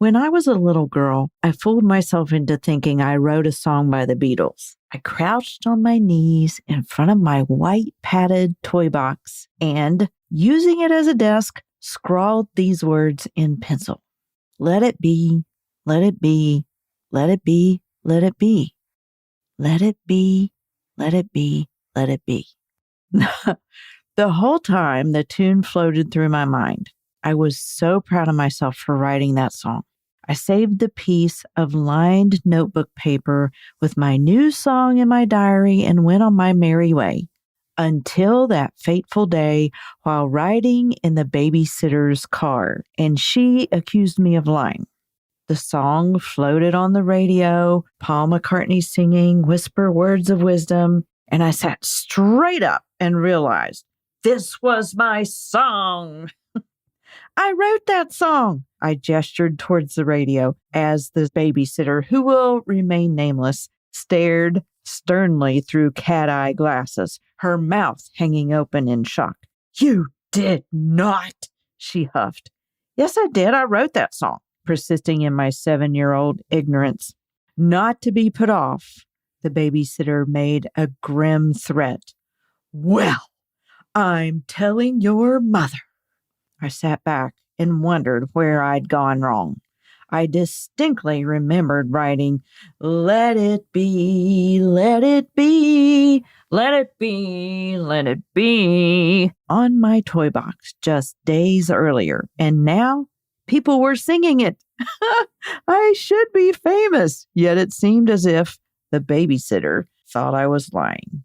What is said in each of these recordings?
When I was a little girl, I fooled myself into thinking I wrote a song by the Beatles. I crouched on my knees in front of my white padded toy box and, using it as a desk, scrawled these words in pencil. Let it be, let it be, let it be, let it be. Let it be, let it be, let it be. The whole time, the tune floated through my mind. I was so proud of myself for writing that song. I saved the piece of lined notebook paper with my new song in my diary and went on my merry way until that fateful day while riding in the babysitter's car, and she accused me of lying. The song floated on the radio, Paul McCartney singing whisper words of wisdom, and I sat straight up and realized this was my song. I wrote that song. I gestured towards the radio as the babysitter, who will remain nameless, stared sternly through cat-eye glasses, her mouth hanging open in shock. You did not, she huffed. Yes, I did. I wrote that song, persisting in my 7-year-old ignorance. Not to be put off, the babysitter made a grim threat. Well, I'm telling your mother. I sat back and wondered where I'd gone wrong. I distinctly remembered writing, let it be, let it be, let it be, let it be, on my toy box just days earlier. And now people were singing it. I should be famous, yet it seemed as if the babysitter thought I was lying.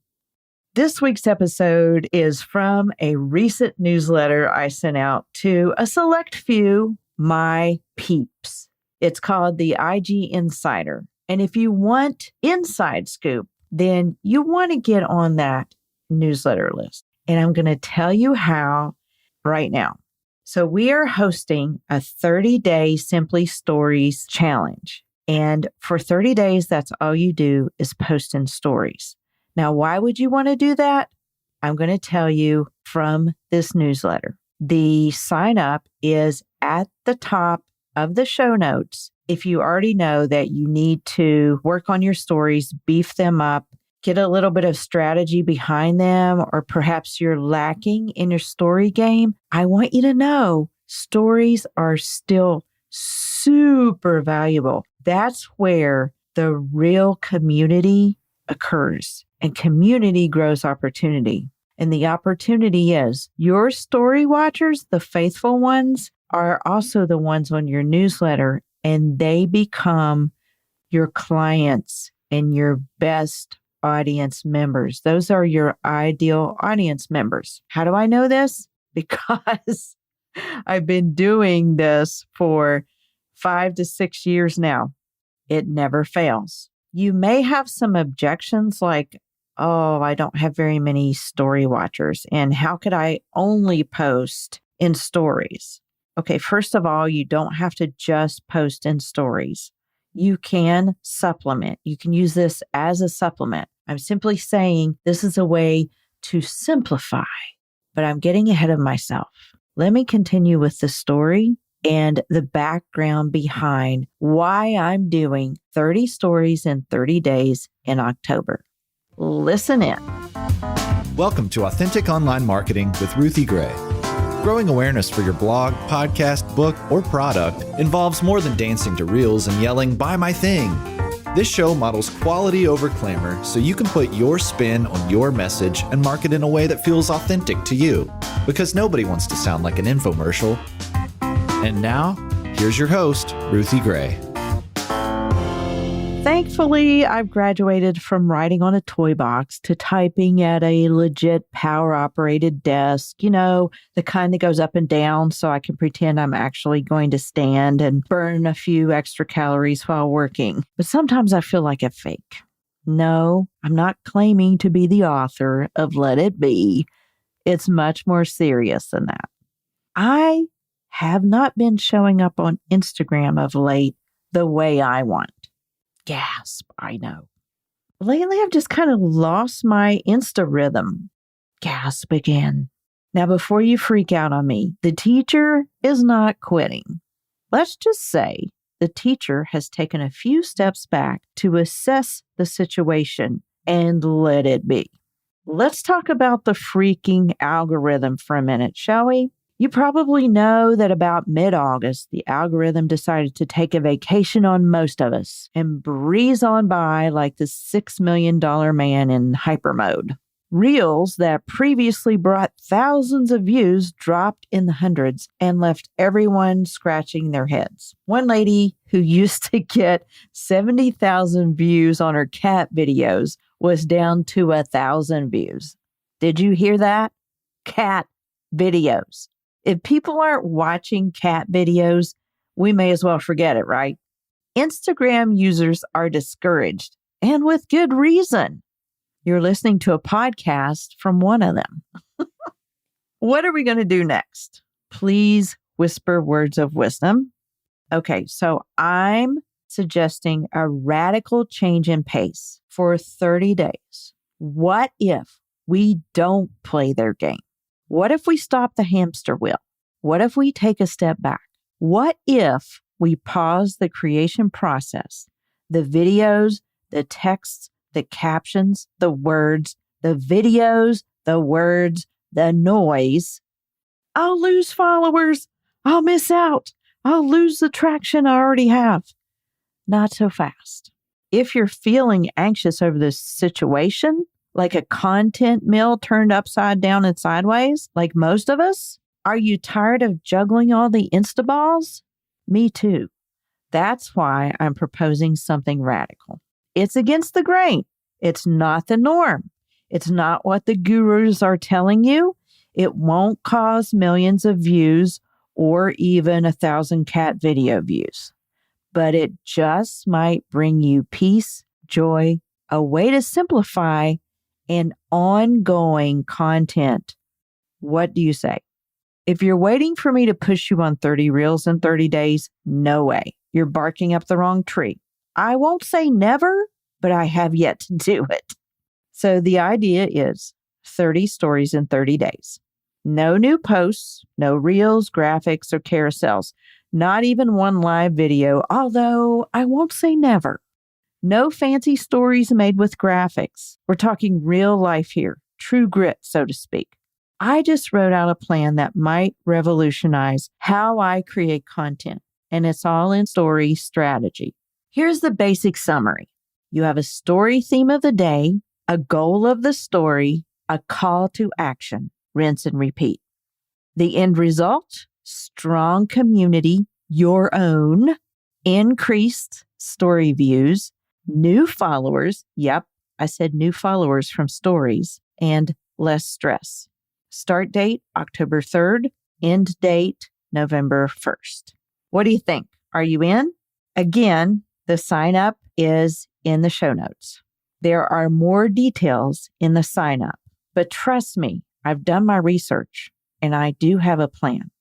This week's episode is from a recent newsletter I sent out to a select few, my peeps. It's called the IG Insider. And if you want inside scoop, then you want to get on that newsletter list. And I'm going to tell you how right now. So we are hosting a 30-day Simply Stories challenge. And for 30 days, that's all you do is post in stories. Now, why would you want to do that? I'm going to tell you from this newsletter. The sign up is at the top of the show notes. If you already know that you need to work on your stories, beef them up, get a little bit of strategy behind them, or perhaps you're lacking in your story game, I want you to know stories are still super valuable. That's where the real community occurs. And community grows opportunity. And the opportunity is your story watchers, the faithful ones, are also the ones on your newsletter, and they become your clients and your best audience members. Those are your ideal audience members. How do I know this? Because I've been doing this for 5 to 6 years now. It never fails. You may have some objections like, oh, I don't have very many story watchers. And how could I only post in stories? Okay, first of all, you don't have to just post in stories. You can supplement. You can use this as a supplement. I'm simply saying this is a way to simplify, but I'm getting ahead of myself. Let me continue with the story and the background behind why I'm doing 30 stories in 30 days in October. Listen in. Welcome to Authentic Online Marketing with Ruthie Gray. Growing awareness for your blog, podcast, book, or product involves more than dancing to reels and yelling, "Buy my thing." This show models quality over glamour so you can put your spin on your message and market in a way that feels authentic to you, because nobody wants to sound like an infomercial. And now, here's your host, Ruthie Gray. Thankfully, I've graduated from writing on a toy box to typing at a legit power-operated desk, you know, the kind that goes up and down so I can pretend I'm actually going to stand and burn a few extra calories while working. But sometimes I feel like a fake. No, I'm not claiming to be the author of Let It Be. It's much more serious than that. I have not been showing up on Instagram of late the way I want. Gasp, I know. Lately, I've just kind of lost my Insta rhythm. Gasp again. Now, before you freak out on me, the teacher is not quitting. Let's just say the teacher has taken a few steps back to assess the situation and let it be. Let's talk about the freaking algorithm for a minute, shall we? You probably know that about mid-August, the algorithm decided to take a vacation on most of us and breeze on by like the $6 million man in hyper mode. Reels that previously brought thousands of views dropped in the hundreds and left everyone scratching their heads. One lady who used to get 70,000 views on her cat videos was down to 1,000 views. Did you hear that? Cat videos. If people aren't watching cat videos, we may as well forget it, right? Instagram users are discouraged, and with good reason. You're listening to a podcast from one of them. What are we going to do next? Please whisper words of wisdom. Okay, so I'm suggesting a radical change in pace for 30 days. What if we don't play their game? What if we stop the hamster wheel? What if we take a step back? What if we pause the creation process, the videos, the texts, the captions, the words, the videos, the words, the noise? I'll lose followers. I'll miss out. I'll lose the traction I already have. Not so fast. If you're feeling anxious over this situation, like a content mill turned upside down and sideways, like most of us, are you tired of juggling all the Instaballs? Me too. That's why I'm proposing something radical. It's against the grain. It's not the norm. It's not what the gurus are telling you. It won't cause millions of views or even 1,000 cat video views. But it just might bring you peace, joy, a way to simplify, and ongoing content. What do you say? If you're waiting for me to push you on 30 reels in 30 days, no way. You're barking up the wrong tree. I won't say never, but I have yet to do it. So the idea is 30 stories in 30 days. No new posts, no reels, graphics, or carousels. Not even one live video, although I won't say never. No fancy stories made with graphics. We're talking real life here, true grit, so to speak. I just wrote out a plan that might revolutionize how I create content, and it's all in story strategy. Here's the basic summary. You have a story theme of the day, a goal of the story, a call to action, rinse and repeat. The end result, strong community, your own, increased story views, new followers. Yep, I said new followers from stories, and less stress. Start date, October 3rd. End date, November 1st. What do you think? Are you in? Again, the sign up is in the show notes. There are more details in the sign up, but trust me, I've done my research and I do have a plan.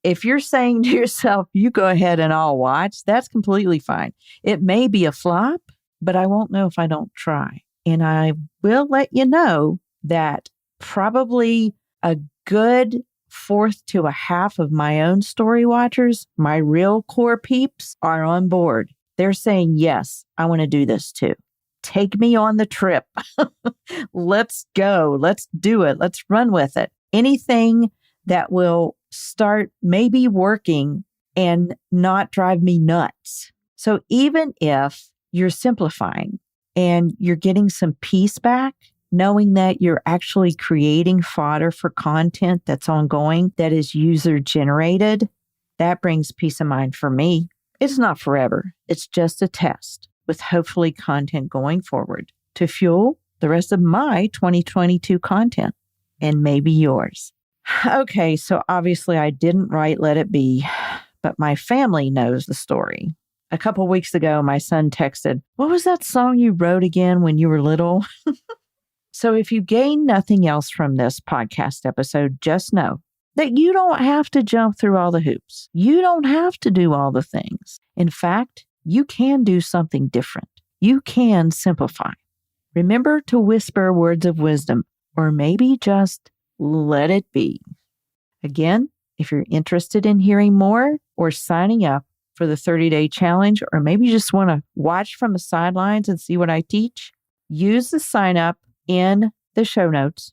If you're saying to yourself, you go ahead and I'll watch, that's completely fine. It may be a flop, but I won't know if I don't try. And I will let you know that probably a good fourth to a half of my own story watchers, my real core peeps, are on board. They're saying, yes, I want to do this too. Take me on the trip. Let's go. Let's do it. Let's run with it. Anything that will start maybe working and not drive me nuts. So even if you're simplifying and you're getting some peace back, knowing that you're actually creating fodder for content that's ongoing, that is user generated, that brings peace of mind for me. It's not forever. It's just a test with hopefully content going forward to fuel the rest of my 2022 content and maybe yours. Okay, so obviously I didn't write Let It Be, but my family knows the story. A couple of weeks ago, my son texted, "What was that song you wrote again when you were little?" So if you gain nothing else from this podcast episode, just know that you don't have to jump through all the hoops. You don't have to do all the things. In fact, you can do something different. You can simplify. Remember to whisper words of wisdom, or maybe just let it be. Again, if you're interested in hearing more or signing up for the 30-day challenge, or maybe you just want to watch from the sidelines and see what I teach, use the sign up in the show notes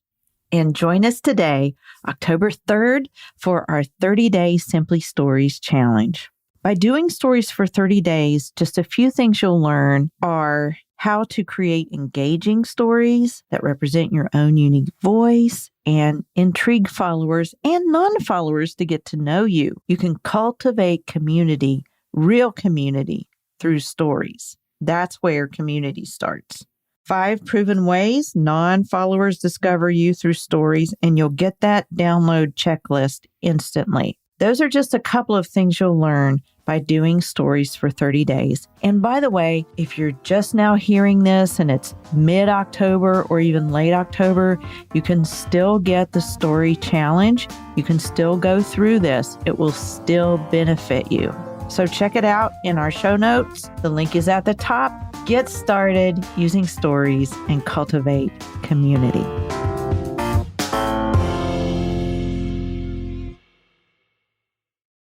and join us today, October 3rd, for our 30-day Simply Stories challenge. By doing stories for 30 days, just a few things you'll learn are how to create engaging stories that represent your own unique voice and intrigue followers and non-followers to get to know you. You can cultivate community, real community, through stories. That's where community starts. 5 proven ways non-followers discover you through stories, and you'll get that download checklist instantly. Those are just a couple of things you'll learn by doing stories for 30 days. And by the way, if you're just now hearing this and it's mid-October or even late October, you can still get the story challenge. You can still go through this. It will still benefit you. So check it out in our show notes. The link is at the top. Get started using stories and cultivate community.